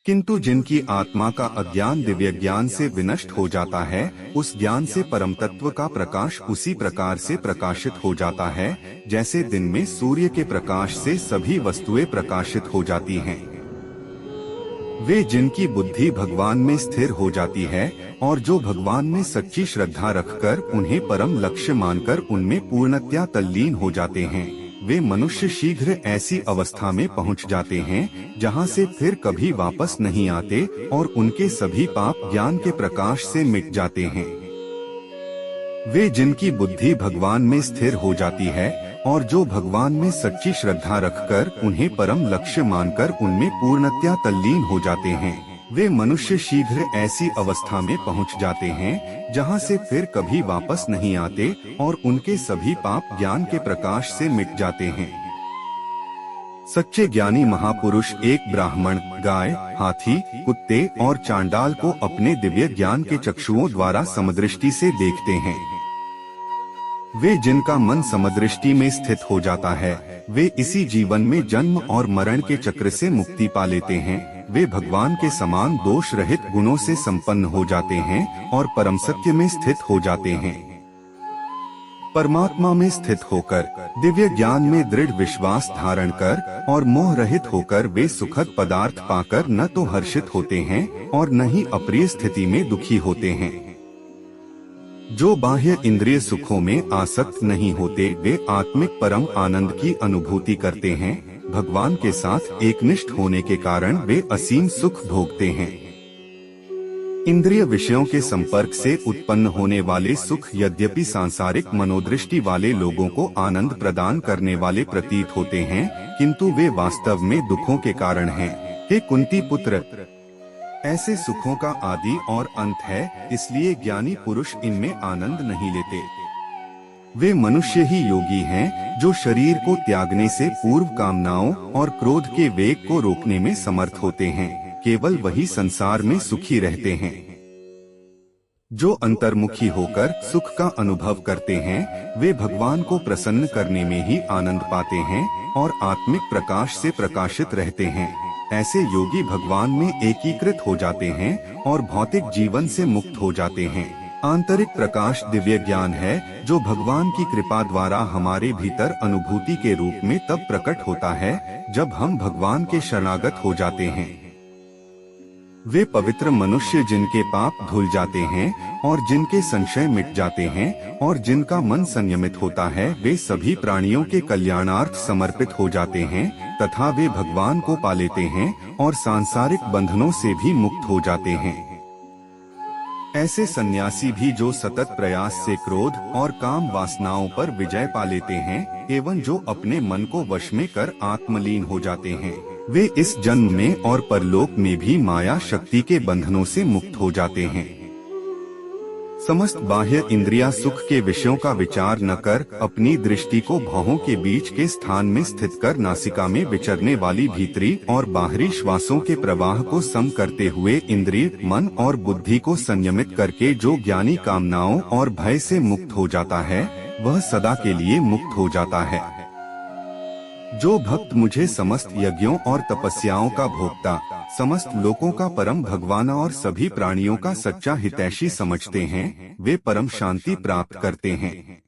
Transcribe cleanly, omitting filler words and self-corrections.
किंतु जिनकी आत्मा का अज्ञान दिव्य ज्ञान से विनष्ट हो जाता है, उस ज्ञान से परम तत्व का प्रकाश उसी प्रकार से प्रकाशित हो जाता है जैसे दिन में सूर्य के प्रकाश से सभी वस्तुएं प्रकाशित हो जाती हैं। वे जिनकी बुद्धि भगवान में स्थिर हो जाती है और जो भगवान में सच्ची श्रद्धा रखकर उन्हें परम लक्ष्य मानकर उनमें पूर्णतया तल्लीन हो जाते हैं, वे मनुष्य शीघ्र ऐसी अवस्था में पहुंच जाते हैं जहां से फिर कभी वापस नहीं आते और उनके सभी पाप ज्ञान के प्रकाश से मिट जाते हैं। वे जिनकी बुद्धि भगवान में स्थिर हो जाती है और जो भगवान में सच्ची श्रद्धा रखकर उन्हें परम लक्ष्य मानकर उनमें पूर्णतया तल्लीन हो जाते हैं, वे मनुष्य शीघ्र ऐसी अवस्था में पहुंच जाते हैं जहां से फिर कभी वापस नहीं आते और उनके सभी पाप ज्ञान के प्रकाश से मिट जाते हैं। सच्चे ज्ञानी महापुरुष एक ब्राह्मण, गाय, हाथी, कुत्ते और चांडाल को अपने दिव्य ज्ञान के चक्षुओं द्वारा समदृष्टि से देखते हैं। वे जिनका मन समदृष्टि में स्थित हो जाता है, वे इसी जीवन में जन्म और मरण के चक्र से मुक्ति पा लेते हैं। वे भगवान के समान दोष रहित गुणों से संपन्न हो जाते हैं और परम सत्य में स्थित हो जाते हैं। परमात्मा में स्थित होकर, दिव्य ज्ञान में दृढ़ विश्वास धारण कर और मोह रहित होकर वे सुखद पदार्थ पाकर न तो हर्षित होते हैं और न ही अप्रिय स्थिति में दुखी होते हैं। जो बाह्य इंद्रिय सुखों में आसक्त नहीं होते, वे आत्मिक परम आनंद की अनुभूति करते हैं। भगवान के साथ एकनिष्ठ होने के कारण वे असीम सुख भोगते हैं। इंद्रिय विषयों के संपर्क से उत्पन्न होने वाले सुख यद्यपि सांसारिक मनोदृष्टि वाले लोगों को आनंद प्रदान करने वाले प्रतीत होते हैं, किंतु वे वास्तव में दुखों के कारण हैं। हे कुंती पुत्र, ऐसे सुखों का आदि और अंत है, इसलिए ज्ञानी पुरुष इनमें आनंद नहीं लेते। वे मनुष्य ही योगी हैं जो शरीर को त्यागने से पूर्व कामनाओं और क्रोध के वेग को रोकने में समर्थ होते हैं। केवल वही संसार में सुखी रहते हैं। जो अंतर्मुखी होकर सुख का अनुभव करते हैं, वे भगवान को प्रसन्न करने में ही आनंद पाते हैं और आत्मिक प्रकाश से प्रकाशित रहते हैं। ऐसे योगी भगवान में एकीकृत हो जाते हैं और भौतिक जीवन से मुक्त हो जाते हैं। आंतरिक प्रकाश दिव्य ज्ञान है जो भगवान की कृपा द्वारा हमारे भीतर अनुभूति के रूप में तब प्रकट होता है जब हम भगवान के शरणागत हो जाते हैं। वे पवित्र मनुष्य जिनके पाप धुल जाते हैं और जिनके संशय मिट जाते हैं और जिनका मन संयमित होता है, वे सभी प्राणियों के कल्याणार्थ समर्पित हो जाते हैं तथा वे भगवान को पा लेते हैं और सांसारिक बंधनों से भी मुक्त हो जाते हैं। ऐसे सन्यासी भी जो सतत प्रयास से क्रोध और काम वासनाओं पर विजय पा लेते हैं एवं जो अपने मन को वश में कर आत्मलीन हो जाते हैं, वे इस जन्म में और परलोक में भी माया शक्ति के बंधनों से मुक्त हो जाते हैं। समस्त बाह्य इंद्रियां सुख के विषयों का विचार न कर अपनी दृष्टि को भौहों के बीच के स्थान में स्थित कर नासिका में विचरने वाली भीतरी और बाहरी श्वासों के प्रवाह को सम करते हुए इंद्रिय, मन और बुद्धि को संयमित करके जो ज्ञानी कामनाओं और भय से मुक्त हो जाता है, वह सदा के लिए मुक्त हो जाता है। जो भक्त मुझे समस्त यज्ञों और तपस्याओं का भोक्ता, समस्त लोकों का परम भगवान और सभी प्राणियों का सच्चा हितैषी समझते हैं, वे परम शांति प्राप्त करते हैं।